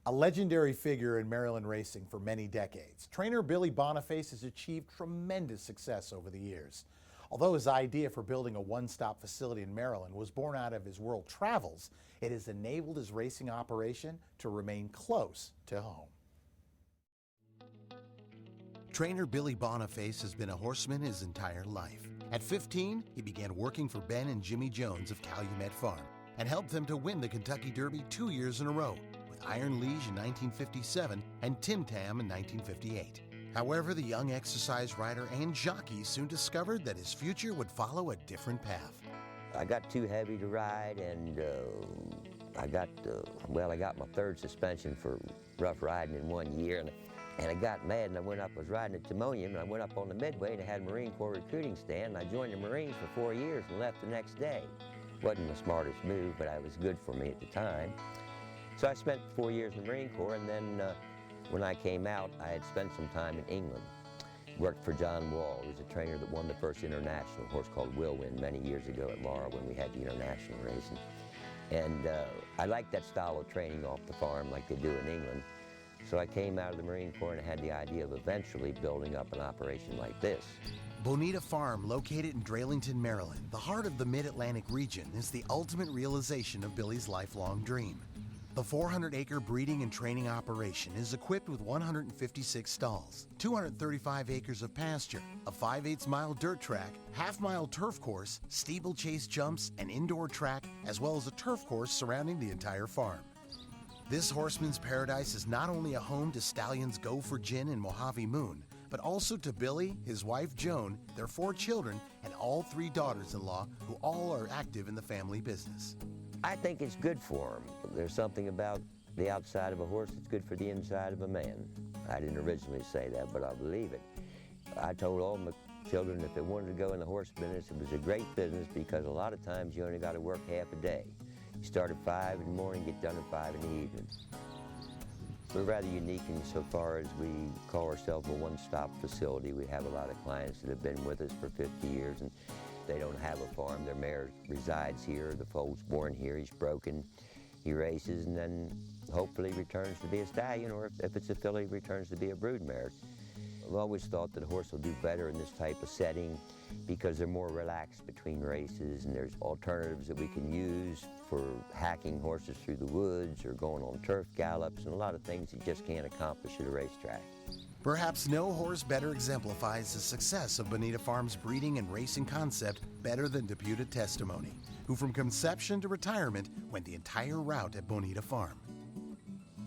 A legendary figure in Maryland racing for many decades, trainer Billy Bonaface has achieved tremendous success over the years. Although his idea for building a one-stop facility in Maryland was born out of his world travels, it has enabled his racing operation to remain close to home. Trainer Billy Bonaface has been a horseman his entire life. At 15, he began working for Ben and Jimmy Jones of Calumet Farm and helped them to win the Kentucky Derby 2 years in a row, with Iron Liege in 1957 and Tim Tam in 1958. However, the young exercise rider and jockey soon discovered that his future would follow a different path. I got too heavy to ride, and I got my third suspension for rough riding in 1 year, and I got mad, and I was riding at Timonium, and I went up on the Midway, and I had a Marine Corps recruiting stand, and I joined the Marines for 4 years and left the next day. Wasn't the smartest move, but it was good for me at the time. So I spent 4 years in the Marine Corps, and then when I came out, I had spent some time in England. Worked for John Wall, who was a trainer that won the first international horse called Whirlwind many years ago at Laura when we had the international racing. And I liked that style of training off the farm like they do in England. So I came out of the Marine Corps and had the idea of eventually building up an operation like this. Bonita Farm, located in Draylington, Maryland, the heart of the Mid-Atlantic region, is the ultimate realization of Billy's lifelong dream. The 400-acre breeding and training operation is equipped with 156 stalls, 235 acres of pasture, a 5/8-mile dirt track, half-mile turf course, steeplechase jumps, an indoor track, as well as a turf course surrounding the entire farm. This horseman's paradise is not only a home to stallions Go for Gin and Mojave Moon, but also to Billy, his wife Joan, their 4 children, and all 3 daughters-in-law, who all are active in the family business. I think it's good for them. There's something about the outside of a horse that's good for the inside of a man. I didn't originally say that, but I believe it. I told all my children if they wanted to go in the horse business, it was a great business because a lot of times you only got to work half a day. You start at 5 in the morning, get done at 5 in the evening. We're rather unique insofar as we call ourselves a one-stop facility. We have a lot of clients that have been with us for 50 years and they don't have a farm. Their mare resides here, the foal's born here, he's broken, he races, and then hopefully returns to be a stallion, or if it's a filly, returns to be a brood mare. I've always thought that a horse will do better in this type of setting because they're more relaxed between races, and there's alternatives that we can use for hacking horses through the woods or going on turf gallops and a lot of things you just can't accomplish at a racetrack. Perhaps no horse better exemplifies the success of Bonita Farm's breeding and racing concept better than Deputed Testimony, who from conception to retirement went the entire route at Bonita Farm.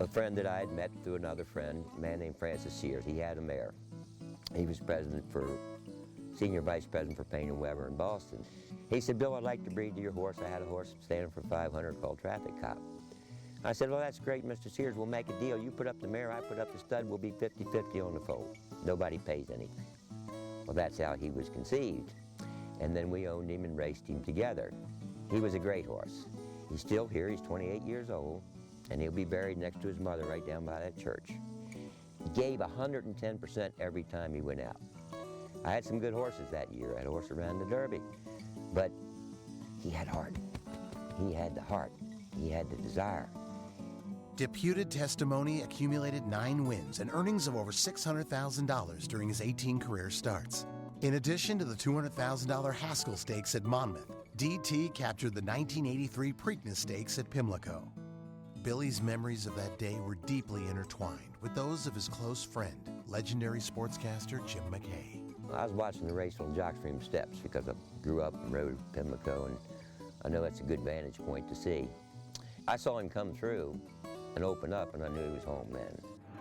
A friend that I had met through another friend, a man named Francis Sears, he had a mare. He was senior vice president for Payne & Weber in Boston. He said, "Bill, I'd like to breed to your horse." I had a horse standing for 500 called Traffic Cop. I said, "Well, that's great, Mr. Sears. We'll make a deal. You put up the mare, I put up the stud. We'll be 50-50 on the foal. Nobody pays anything." Well, that's how he was conceived. And then we owned him and raced him together. He was a great horse. He's still here. He's 28 years old, and he'll be buried next to his mother right down by that church. He gave 110% every time he went out. I had some good horses that year. I had a horse around the Derby, but he had heart. He had the heart. He had the desire. Deputed Testimony accumulated 9 wins and earnings of over $600,000 during his 18 career starts. In addition to the $200,000 Haskell Stakes at Monmouth, DT captured the 1983 Preakness Stakes at Pimlico. Billy's memories of that day were deeply intertwined with those of his close friend, legendary sportscaster Jim McKay. I was watching the race on Jockstream Steps because I grew up and rode Pimlico, and I know that's a good vantage point to see. I saw him come through and open up, and I knew he was home then.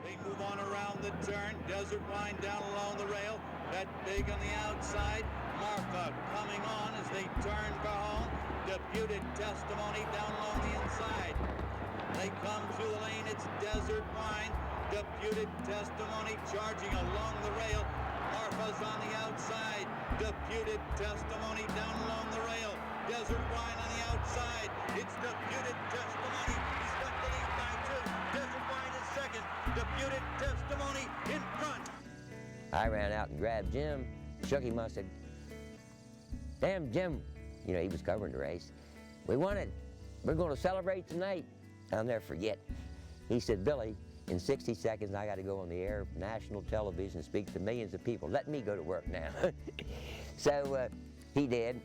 They move on around the turn. Desert Wine down along the rail. That big on the outside. Martha coming on as they turn for home. Deputed Testimony down along the inside. They come through the lane. It's Desert Wine. Deputed Testimony charging along the rail. Martha's on the outside. Deputed Testimony down along the rail. Desert Wine on the outside. It's Deputed Testimony. He's got the lead by 2. Desert Wine is second. Deputed Testimony in front. I ran out and grabbed Jim, shook him. I said, "Damn, Jim," you know, he was covering the race. "We won it. We're going to celebrate tonight." I'll never forget. He said, Billy, in 60 seconds, I got to go on the air of national television and speak to millions of people. Let me go to work now. So he did,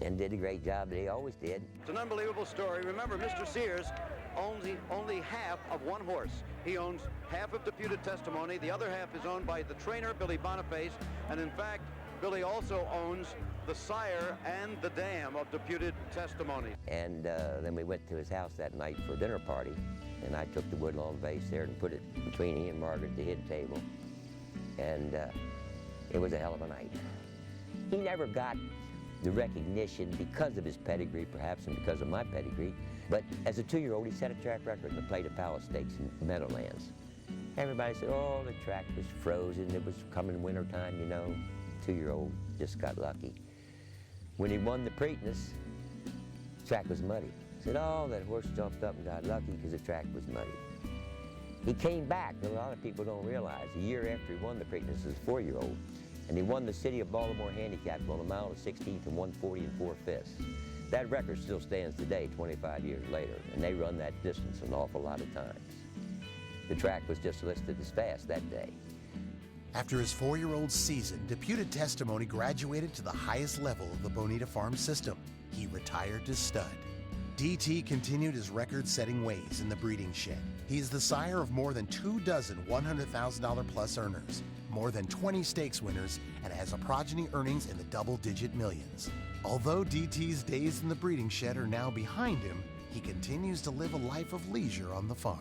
and did a great job that he always did. It's an unbelievable story. Remember, Mr. Sears owns only half of one horse. He owns half of Deputed Testimony. The other half is owned by the trainer, Billy Bonaface. And in fact, Billy also owns the sire and the dam of Deputed Testimony. And then we went to his house that night for a dinner party, and I took the woodlawn vase there and put it between he and Margaret at the head table. And it was a hell of a night. He never got the recognition because of his pedigree, perhaps, and because of my pedigree. But as a 2-year-old, he set a track record in the Plate of Palace Stakes in Meadowlands. Everybody said, oh, the track was frozen. It was coming wintertime, you know. 2-year-old just got lucky. When he won the Preakness, the track was muddy. He said, oh, that horse jumped up and got lucky because the track was muddy. He came back, and a lot of people don't realize, a year after he won the Preakness as a 4-year-old, and he won the City of Baltimore handicap on a mile of 16th and 140 4/5. That record still stands today, 25 years later, and they run that distance an awful lot of times. The track was just listed as fast that day. After his 4-year-old season, Deputed Testimony graduated to the highest level of the Bonita Farm system. He retired to stud. DT continued his record-setting ways in the breeding shed. He is the sire of more than 24 $100,000 plus earners, more than 20 stakes winners, and has a progeny earnings in the double-digit millions. Although DT's days in the breeding shed are now behind him, he continues to live a life of leisure on the farm.